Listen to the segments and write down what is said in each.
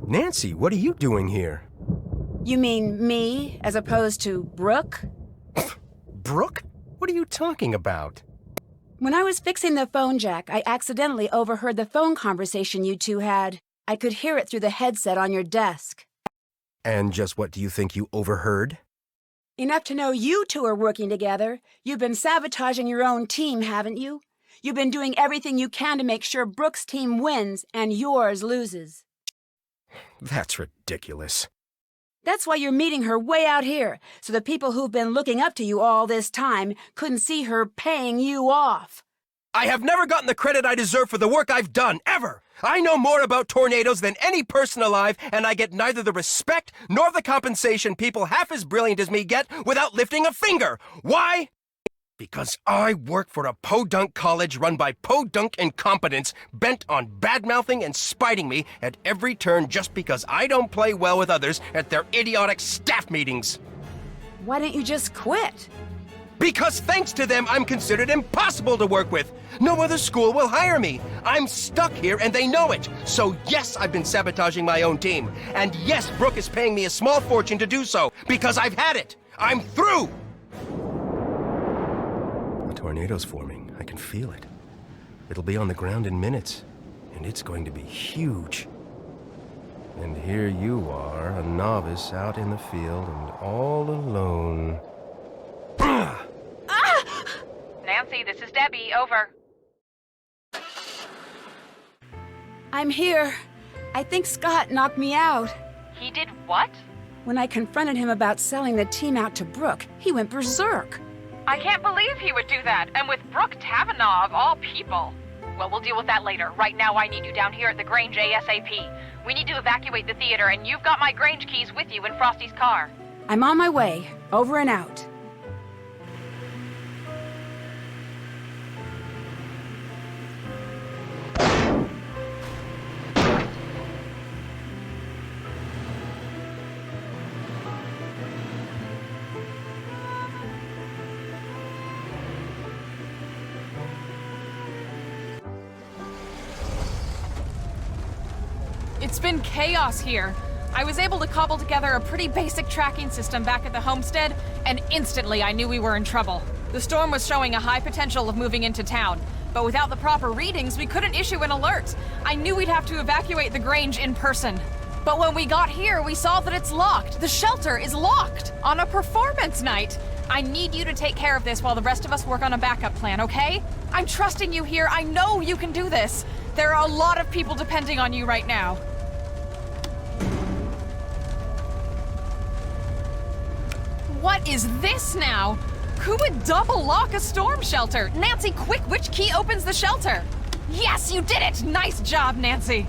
Nancy, what are you doing here? You mean me, as opposed to Brooke? Brooke? What are you talking about? When I was fixing the phone jack, I accidentally overheard the phone conversation you two had. I could hear it through the headset on your desk. And just what do you think you overheard? Enough to know you two are working together. You've been sabotaging your own team, haven't you? You've been doing everything you can to make sure Brooke's team wins and yours loses. That's ridiculous. That's why you're meeting her way out here, so the people who've been looking up to you all this time couldn't see her paying you off. I have never gotten the credit I deserve for the work I've done, ever! I know more about tornadoes than any person alive, and I get neither the respect nor the compensation people half as brilliant as me get without lifting a finger. Why? Because I work for a podunk college run by podunk incompetents bent on bad-mouthing and spiting me at every turn just because I don't play well with others at their idiotic staff meetings. Why don't you just quit? Because thanks to them, I'm considered impossible to work with. No other school will hire me. I'm stuck here and they know it. So yes, I've been sabotaging my own team. And yes, Brooke is paying me a small fortune to do so, because I've had it. I'm through! The tornado's forming. I can feel it. It'll be on the ground in minutes, and it's going to be huge. And here you are, a novice out in the field and all alone. Nancy, this is Debbie. Over. I'm here. I think Scott knocked me out. He did what? When I confronted him about selling the team out to Brooke, he went berserk. I can't believe he would do that, and with Brooke Tavenaugh of all people. Well, we'll deal with that later. Right now, I need you down here at the Grange ASAP. We need to evacuate the theater, and you've got my Grange keys with you in Frosty's car. I'm on my way. Over and out. It's been chaos here. I was able to cobble together a pretty basic tracking system back at the homestead, and instantly I knew we were in trouble. The storm was showing a high potential of moving into town, but without the proper readings, we couldn't issue an alert. I knew we'd have to evacuate the Grange in person. But when we got here, we saw that it's locked. The shelter is locked on a performance night. I need you to take care of this while the rest of us work on a backup plan, okay? I'm trusting you here. I know you can do this. There are a lot of people depending on you right now. What is this now? Who would double lock a storm shelter? Nancy, quick, which key opens the shelter? Yes, you did it! Nice job, Nancy.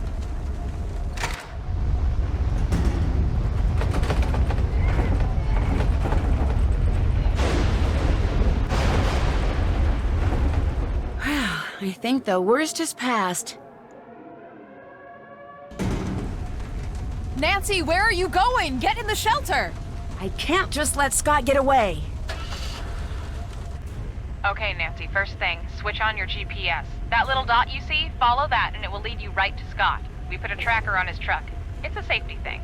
Well, I think the worst is past. Nancy, where are you going? Get in the shelter! I can't just let Scott get away. Okay, Nancy, first thing, switch on your GPS. That little dot you see, follow that and it will lead you right to Scott. We put a tracker on his truck. It's a safety thing.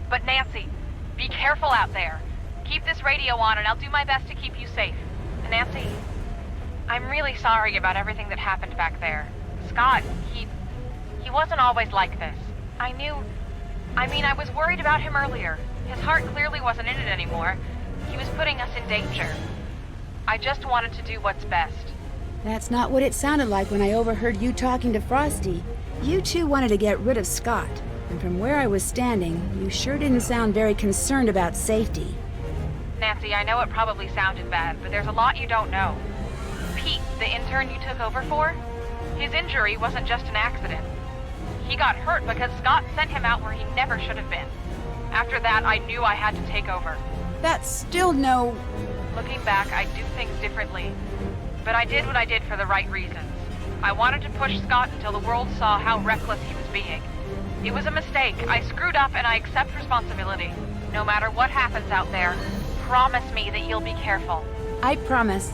But Nancy, be careful out there. Keep this radio on and I'll do my best to keep you safe. Nancy, I'm really sorry about everything that happened back there. Scott, he wasn't always like this. I was worried about him earlier. His heart clearly wasn't in it anymore. He was putting us in danger. I just wanted to do what's best. That's not what it sounded like when I overheard you talking to Frosty. You two wanted to get rid of Scott, and from where I was standing, you sure didn't sound very concerned about safety. Nancy, I know it probably sounded bad, but there's a lot you don't know. Pete, the intern you took over for, his injury wasn't just an accident. He got hurt because Scott sent him out where he never should have been. After that, I knew I had to take over. That's still no... Looking back, I do things differently. But I did what I did for the right reasons. I wanted to push Scott until the world saw how reckless he was being. It was a mistake. I screwed up and I accept responsibility. No matter what happens out there, promise me that you'll be careful. I promise.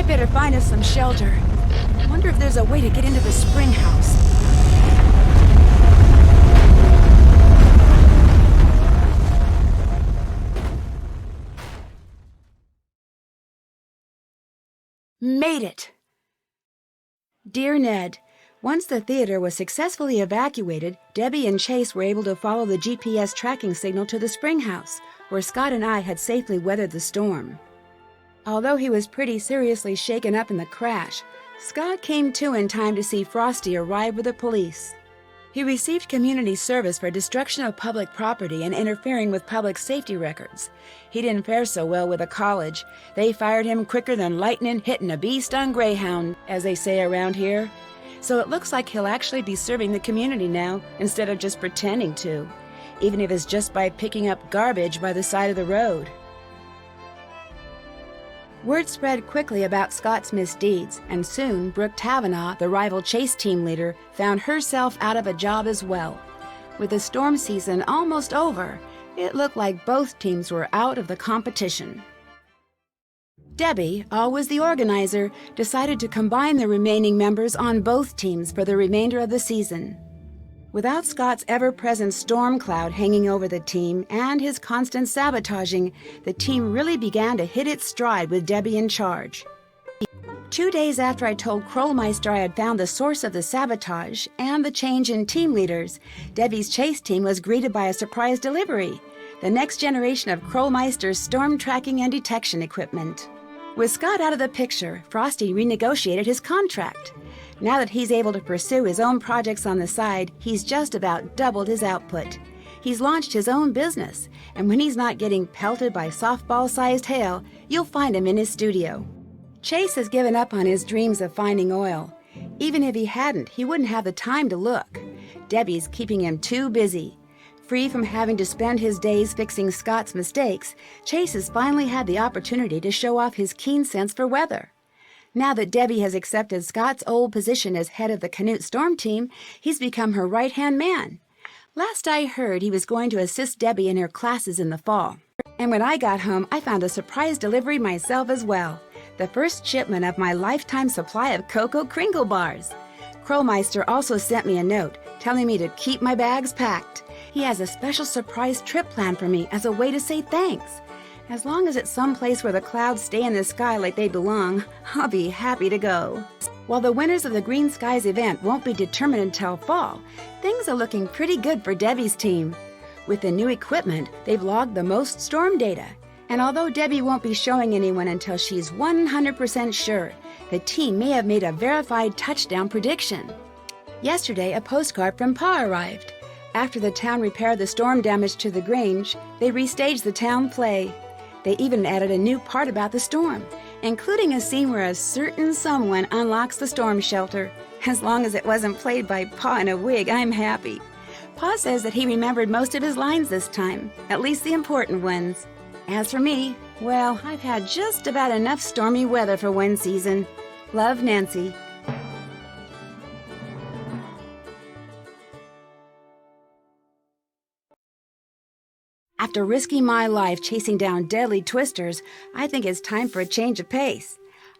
better find us some shelter. Wonder if there's a way to get into the spring house. Made it! Dear Ned, once the theater was successfully evacuated, Debbie and Chase were able to follow the GPS tracking signal to the spring house, where Scott and I had safely weathered the storm. Although he was pretty seriously shaken up in the crash, Scott came to in time to see Frosty arrive with the police. He received community service for destruction of public property and interfering with public safety records. He didn't fare so well with the college. They fired him quicker than lightning hitting a bee-stung greyhound, as they say around here. So it looks like he'll actually be serving the community now, instead of just pretending to, even if it's just by picking up garbage by the side of the road. Word spread quickly about Scott's misdeeds, and soon Brooke Tavenaugh, the rival Chase team leader, found herself out of a job as well. With the storm season almost over, it looked like both teams were out of the competition. Debbie, always the organizer, decided to combine the remaining members on both teams for the remainder of the season. Without Scott's ever-present storm cloud hanging over the team and his constant sabotaging, the team really began to hit its stride with Debbie in charge. 2 days after I told Krollmeister I had found the source of the sabotage and the change in team leaders, Debbie's Chase team was greeted by a surprise delivery, the next generation of Krollmeister's storm tracking and detection equipment. With Scott out of the picture, Frosty renegotiated his contract. Now that he's able to pursue his own projects on the side, he's just about doubled his output. He's launched his own business, and when he's not getting pelted by softball-sized hail, you'll find him in his studio. Chase has given up on his dreams of finding oil. Even if he hadn't, he wouldn't have the time to look. Debbie's keeping him too busy. Free from having to spend his days fixing Scott's mistakes, Chase has finally had the opportunity to show off his keen sense for weather. Now that Debbie has accepted Scott's old position as head of the Canute Storm Team, he's become her right-hand man. Last I heard, he was going to assist Debbie in her classes in the fall. And when I got home, I found a surprise delivery myself as well. The first shipment of my lifetime supply of Cocoa Kringle bars. Krollmeister also sent me a note telling me to keep my bags packed. He has a special surprise trip planned for me as a way to say thanks. As long as it's someplace where the clouds stay in the sky like they belong, I'll be happy to go. While the winners of the Green Skies event won't be determined until fall, things are looking pretty good for Debbie's team. With the new equipment, they've logged the most storm data. And although Debbie won't be showing anyone until she's 100% sure, the team may have made a verified touchdown prediction. Yesterday, a postcard from Pa arrived. After the town repaired the storm damage to the Grange, they restaged the town play. They even added a new part about the storm, including a scene where a certain someone unlocks the storm shelter. As long as it wasn't played by Pa in a wig, I'm happy. Pa says that he remembered most of his lines this time, at least the important ones. As for me, well, I've had just about enough stormy weather for one season. Love, Nancy. After risking my life chasing down deadly twisters, I think it's time for a change of pace.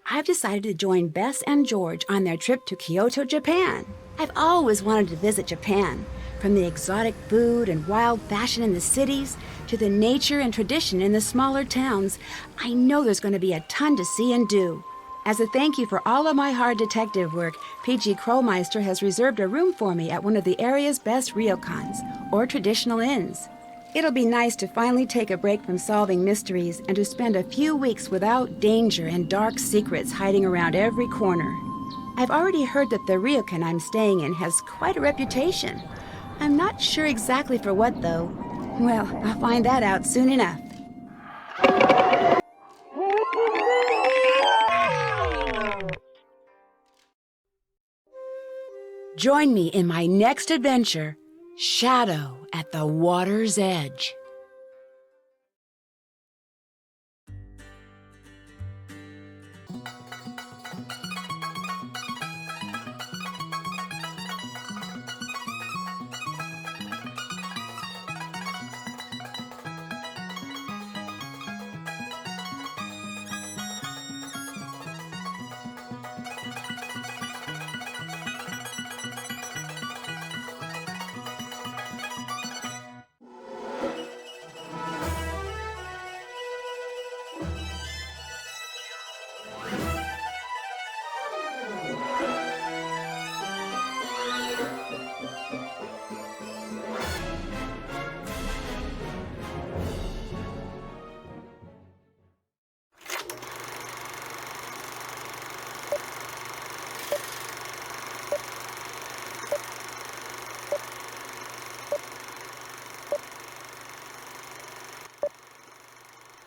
I've decided to join Bess and George on their trip to Kyoto, Japan. I've always wanted to visit Japan, from the exotic food and wild fashion in the cities to the nature and tradition in the smaller towns. I know there's going to be a ton to see and do. As a thank you for all of my hard detective work, P.G. Krollmeister has reserved a room for me at one of the area's best ryokans, or traditional inns. It'll be nice to finally take a break from solving mysteries and to spend a few weeks without danger and dark secrets hiding around every corner. I've already heard that the ryokan I'm staying in has quite a reputation. I'm not sure exactly for what, though. Well, I'll find that out soon enough. Join me in my next adventure, Shadow at the Water's Edge.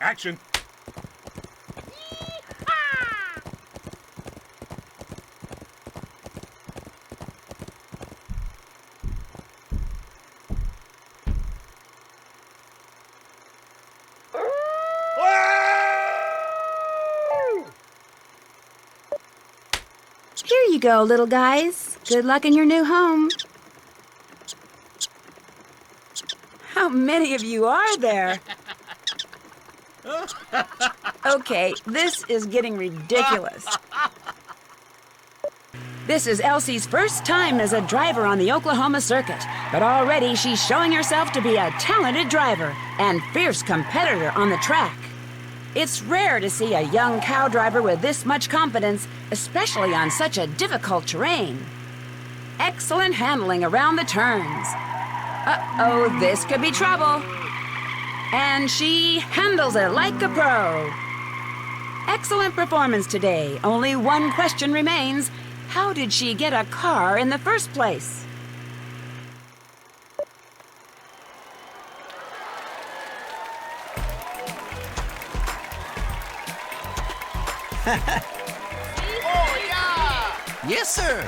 Action! Here you go, little guys. Good luck in your new home. How many of you are there? Okay, this is getting ridiculous. This is Elsie's first time as a driver on the Oklahoma circuit, but already she's showing herself to be a talented driver and fierce competitor on the track. It's rare to see a young cow driver with this much confidence, especially on such a difficult terrain. Excellent handling around the turns. Uh-oh, this could be trouble. And she handles it like a pro. Excellent performance today. Only one question remains. How did she get a car in the first place? Yes, sir.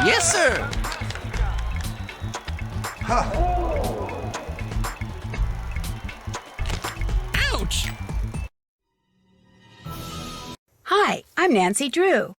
Yes, sir. Ouch. Hi, I'm Nancy Drew.